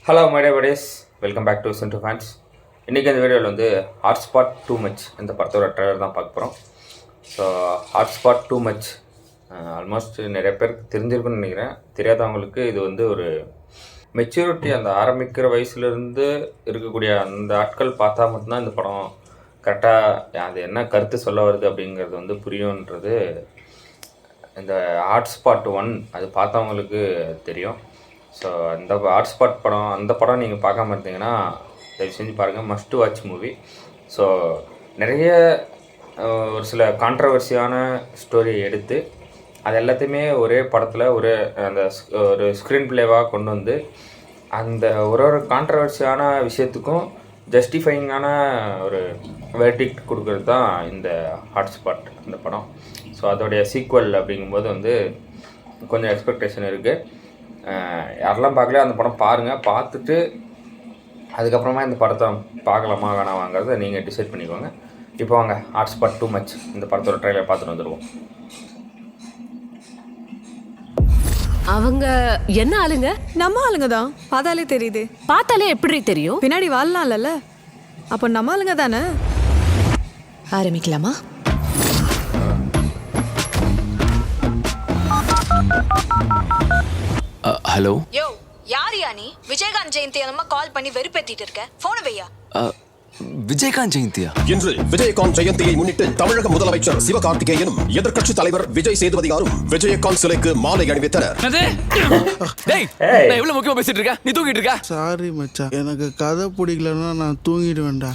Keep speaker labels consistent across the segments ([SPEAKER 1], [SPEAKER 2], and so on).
[SPEAKER 1] Hello my dear buddies, welcome back to சென்ட்ரு fans. இன்றைக்கி இந்த வீடியோவில் வந்து ஹாட்ஸ்பாட் டூ மச் இந்த படத்தோட ட்ரைலர் தான் பார்க்க போகிறோம். So hotspot too much almost நிறைய பேருக்கு தெரிஞ்சிருக்குன்னு நினைக்கிறேன். தெரியாதவங்களுக்கு இது வந்து ஒரு மெச்சூரிட்டி, அந்த ஆரம்பிக்கிற வயசுலேருந்து இருக்கக்கூடிய அந்த ஆட்கள் பார்த்தா மட்டும்தான் இந்த படம் கரெக்டாக அது என்ன கருத்து சொல்ல வருது அப்படிங்கிறது வந்து புரியுன்றது இந்த ஹாட்ஸ்பாட் ஒன் அது பார்த்தவங்களுக்கு தெரியும். ஸோ அந்த ஹாட்ஸ்பாட் படம், அந்த படம் நீங்கள் பார்க்காம இருந்தீங்கன்னா தயவு செஞ்சு பாருங்கள், மஸ்ட் வாட்ச் மூவி. ஸோ நிறைய ஒரு சில கான்ட்ரவர்சியான ஸ்டோரியை எடுத்து அது எல்லாத்தையுமே ஒரே படத்தில் அந்த ஒரு ஸ்க்ரீன் பிளேவாக கொண்டு வந்து அந்த ஒரு கான்ட்ரவர்சியான விஷயத்துக்கும் ஜஸ்டிஃபைங்கான ஒரு வெர்டிக்ட் கொடுக்கறது தான் இந்த ஹாட்ஸ்பாட் இந்த படம். ஸோ அதோடைய சீக்வல் அப்படிங்கும்போது வந்து கொஞ்சம் எக்ஸ்பெக்டேஷன் இருக்குது. யாரெல்லாம் பார்க்கல அந்த படம் பாருங்கள். பார்த்துட்டு அதுக்கப்புறமா இந்த படத்தை பார்க்கலாமா வேணாமாங்கிறத நீங்கள் டிசைட் பண்ணிக்கோங்க. இப்போ வாங்க ஹாட்ஸ்பாட் டூ மச் இந்த படத்தோட ட்ரைலர் பார்த்துட்டு வந்துடுவோம்.
[SPEAKER 2] அவங்க என்ன ஆளுங்க?
[SPEAKER 3] நம்ம ஆளுங்க தான், பார்த்தாலே தெரியுது.
[SPEAKER 2] பார்த்தாலே எப்படி தெரியும்?
[SPEAKER 3] பின்னாடி வாழலாம்ல, அப்போ நம்ம ஆளுங்க தானே.
[SPEAKER 2] ஆரம்பிக்கலாமா?
[SPEAKER 4] ஹலோ.
[SPEAKER 5] யோ, யாரியா நீ? விஜயகாந்த் ஜெயந்தி என்னமா கால் பண்ணி வெறுப்பேத்திட்டு இருக்க? போன வையா.
[SPEAKER 4] விஜயகாந்த் ஜெயந்தியா?
[SPEAKER 6] இன்று விஜயகாந்த் ஜெயந்தியை முன்னிட்டு தமிழக முதலமைச்சர் சிவகார்த்திகேயனும் எதிர்க்கட்சி தலைவர் விஜய் சேதுபதியாரும் விஜயகாந்த் சிலைக்கு மாலை அணிவித்தனர்.
[SPEAKER 4] எவ்வளவு முக்கியமா பேசிட்டு இருக்க? நீ தூங்கிட்டு இருக்க?
[SPEAKER 7] சாரி மச்சான், எனக்கு கதை பிடிக்கலன்னா நான் தூங்கிடுவேன்டா.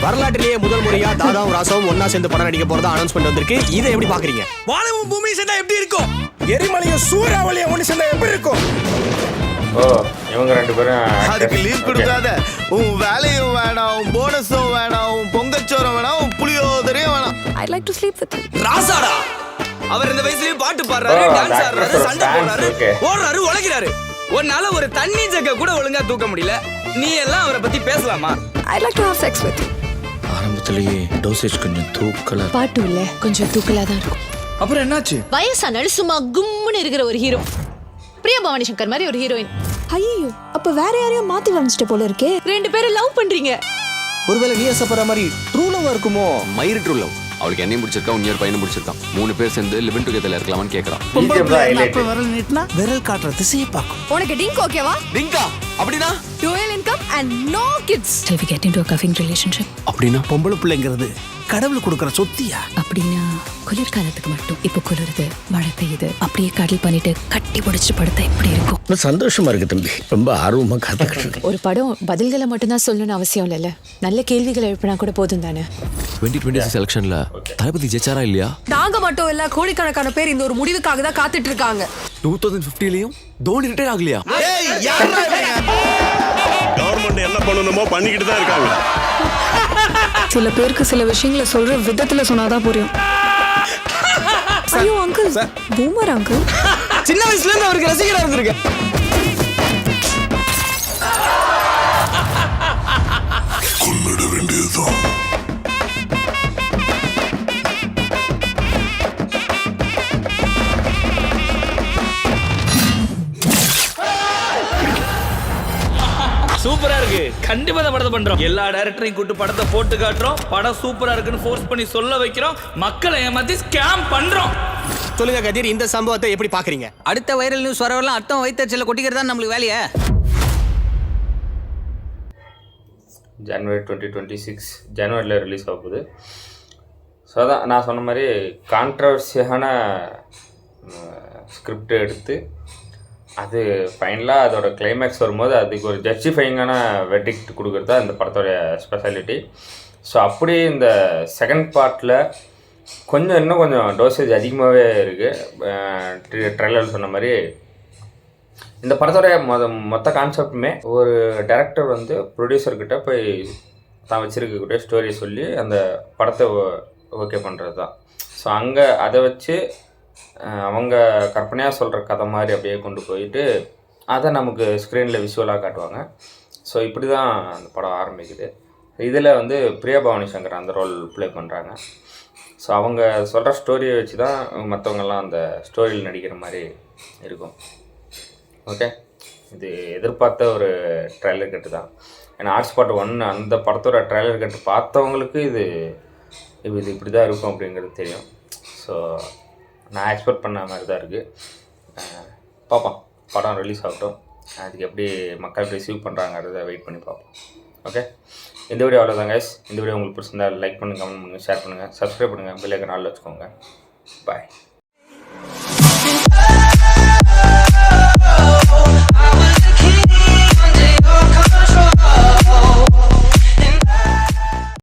[SPEAKER 8] வரலாற்றிலேயே முதல் முறையா தாதாவும் ராசாவும் ஒன்னா சேர்ந்து படம் நடிக்க போறதா அனௌன்ஸ்மெண்ட் வந்திருக்கு. இதை எப்படி பாக்குறீங்க?
[SPEAKER 9] வானமும் பூமியும் சேர்ந்தா எப்படி இருக்கும்? எரிமலையும் சூறாவளியும் ஒண்ணு சேர்ந்தா எப்படி இருக்கும்?
[SPEAKER 1] ஓ, இவங்க ரெண்டு பேரும்
[SPEAKER 7] அதுக்கு லீவ் கொடுக்காத. உன் வேலையும் வேணாம், உன் போனஸும் வேணாம், உன் பொங்கச்சோரம் வேணாம், உன் புளியோதரையும் வேணாம்.
[SPEAKER 3] I like to sleep with
[SPEAKER 9] ராசாடா அவர் இந்த வயசுலயே பாட்டு பாடுறாரு, டான்ஸ் ஆடுறாரு, சண்டை போடுறாரு, ஓடுறாரு, உழைக்கிறாரு. ஒன்னால ஒரு தண்ணி ஜக்க கூட ஒழுங்கா தூக்க முடியல. நீ எல்லாம் அவரை பத்தி பேசலாமா?
[SPEAKER 3] ஐ like to have sex with.
[SPEAKER 4] ஆரம்பத்திலேயே டோசேஜ் கொஞ்சம் தூக்கலா.
[SPEAKER 2] பாட்டு இல்ல, கொஞ்சம் தூக்கலா தான் இருக்கும்.
[SPEAKER 9] அப்புறம் என்னாச்சு?
[SPEAKER 2] வயசானாலும் சும்மா கும்முன்னு இருக்கிற ஒரு ஹீரோ, பிரியா பவானி சங்கர் மாதிரி ஒரு ஹீரோயின்.
[SPEAKER 3] ஐயோ, அப்ப வேற யாரையும் மாத்தி வந்துட்டு போல இருக்கே.
[SPEAKER 2] ரெண்டு பேரும் லவ் பண்றீங்க.
[SPEAKER 8] ஒருவேளை நீ ஆசைப்படுற மாதிரி ட்ரூ லவ் இருக்குமோ?
[SPEAKER 4] மயிறு ட்ரூ லவ். அவளுக்கு என்னையும் பிடிச்சிருக்கா, உன்னியர் பையனும் பிடிச்சிருக்கான். 3 பேர் சேர்ந்து லிவிங் டுகெதர்ல இருக்கலாமான்னு கேக்குறான்.
[SPEAKER 7] அப்ப விரல் நீட்டினா விரல் காட்டுற திசையை பார்க்கும்.
[SPEAKER 3] உனக்கு டிங்க் ஓகேவா?
[SPEAKER 4] டிங்கா அப்படினா?
[SPEAKER 3] dual income and no kids.
[SPEAKER 2] Shall we get into a cuffing relationship?
[SPEAKER 4] அப்படினா
[SPEAKER 7] பொம்பளை பிள்ளைங்கிறது கடவுள் கொடுக்கற சொத்தியா?
[SPEAKER 2] அப்படின்னா குளிர்காலத்துக்கு மட்டும். இப்போ குளிருது, மழை பெய்யுது, அப்படியே கடல் பண்ணிட்டு கட்டி பிடிச்சிட்டு படுத்தா எப்படி இருக்கும்?
[SPEAKER 8] சந்தோஷமா இருக்கு தம்பி, ரொம்ப ஆர்வமா காத்துக்கிட்டு.
[SPEAKER 2] ஒரு படம் பதில்களை மட்டும்தான் சொல்லணும்னு அவசியம் இல்லைல்ல, நல்ல கேள்விகளை எழுப்பினா கூட போதும் தானே.
[SPEAKER 4] 2026 எலெக்ஷன்ல தளபதி ஜெயிச்சாரா இல்லையா?
[SPEAKER 3] நாங்க மட்டும் இல்ல, கோடிக்கணக்கான பேர் இந்த ஒரு முடிவுக்காக தான் காத்துட்டு இருக்காங்க.
[SPEAKER 4] 2050லயும் தோனி ரிட்டையர் ஆகலையா?
[SPEAKER 6] கவர்மெண்ட் என்ன பண்ணணுமோ பண்ணிக்கிட்டு தான் இருக்காங்க.
[SPEAKER 3] சில பேருக்கு சில விஷயங்களை சொல்ற விதத்துல சொன்னாதான் புரியும். ஐயோ அங்கிள், பூமர் அங்கிள்.
[SPEAKER 9] சின்ன வயசுல இருந்து அவருக்கு ரசிகரா இருந்திருக்க.
[SPEAKER 6] கொன்னிட வேண்டியதுதான்.
[SPEAKER 9] சூப்பரா இருக்கு. கண்டிப்பா இந்த படத்தை பண்றோம். எல்லா டைரக்டரையும் கூட்டு படத்தை போட்டு காட்டுறோம். படம் சூப்பரா இருக்குன்னு ஃபோர்ஸ் பண்ணி சொல்ல வைக்கிறோம். மக்களை ஏமாத்தி ஸ்கேம் பண்றோம்.
[SPEAKER 8] சொல்லுங்க கதிர், இந்த சம்பவத்தை எப்படி பாக்குறீங்க?
[SPEAKER 10] அடுத்த வைரல் நியூஸ் வரவெல்லாம் அர்த்தம் வைத்தறிச்சல கொட்டிக்கிறதா நம்மளுக்கு வேலையா?
[SPEAKER 1] ஜனவரி 2026 ஜனவரியில் ரிலீஸ் ஆக போகுது. ஸோ அதான் நான் சொன்ன மாதிரி கான்ட்ரவர்சியான ஸ்கிரிப்ட் எடுத்து அது ஃபைனலாக அதோட கிளைமேக்ஸ் வரும்போது அதுக்கு ஒரு ஜஸ்டிஃபைங்கான வெர்டிக்ட் கொடுக்குறது தான் இந்த படத்தோடைய ஸ்பெஷாலிட்டி. ஸோ அப்படி இந்த செகண்ட் பார்ட்டில் இன்னும் கொஞ்சம் டோசேஜ் அதிகமாகவே இருக்குது. ட்ரெய்லர் சொன்ன மாதிரி இந்த படத்தோடைய மொத்த கான்செப்டுமே ஒரு டைரக்டர் வந்து ப்ரொடியூசர்கிட்ட போய் தான் வச்சுருக்கக்கூடிய ஸ்டோரியை சொல்லி அந்த படத்தை ஓகே பண்ணுறது தான். ஸோ அங்கே அதை வச்சு அவங்க கற்பனையாக சொல்கிற கதை மாதிரி அப்படியே கொண்டு போயிட்டு அதை நமக்கு ஸ்க்ரீனில் விஷுவலாக காட்டுவாங்க. ஸோ இப்படி தான் அந்த படம் ஆரம்பிக்குது. இதில் வந்து பிரியா பவானி சங்கர் அந்த ரோல் ப்ளே பண்ணுறாங்க. ஸோ அவங்க சொல்கிற ஸ்டோரியை வச்சு தான் மற்றவங்கெல்லாம் அந்த ஸ்டோரியில் நடிக்கிற மாதிரி இருக்கும். ஓகே, இது எதிர்பார்த்த ஒரு ட்ரைலர் கட்டு தான். ஏன்னா ஹாட்ஸ்பாட் 1 அந்த படத்தோட ட்ரைலர் கட்டு பார்த்தவங்களுக்கு இது இப்படி தான் இருக்கும் அப்படிங்கிறது தெரியும். ஸோ நான் எக்ஸ்பெக்ட் பண்ண மாதிரி தான் இருக்குது. பார்ப்போம், படம் ரிலீஸ் ஆகட்டும், அதுக்கு எப்படி மக்கள் ரிசீவ் பண்ணுறாங்கிறத வெயிட் பண்ணி பார்ப்போம். ஓகே, இந்த வீடியோ அவ்வளோதான் கைஸ். இந்த வீடியோ உங்களுக்கு பிடிச்சிருந்தா லைக் பண்ணுங்கள், கமெண்ட் பண்ணுங்கள், ஷேர் பண்ணுங்கள், சப்ஸ்கிரைப் பண்ணுங்கள், பெல் ஐக்கான் ஆல்ல வச்சுக்கோங்க. பாய்.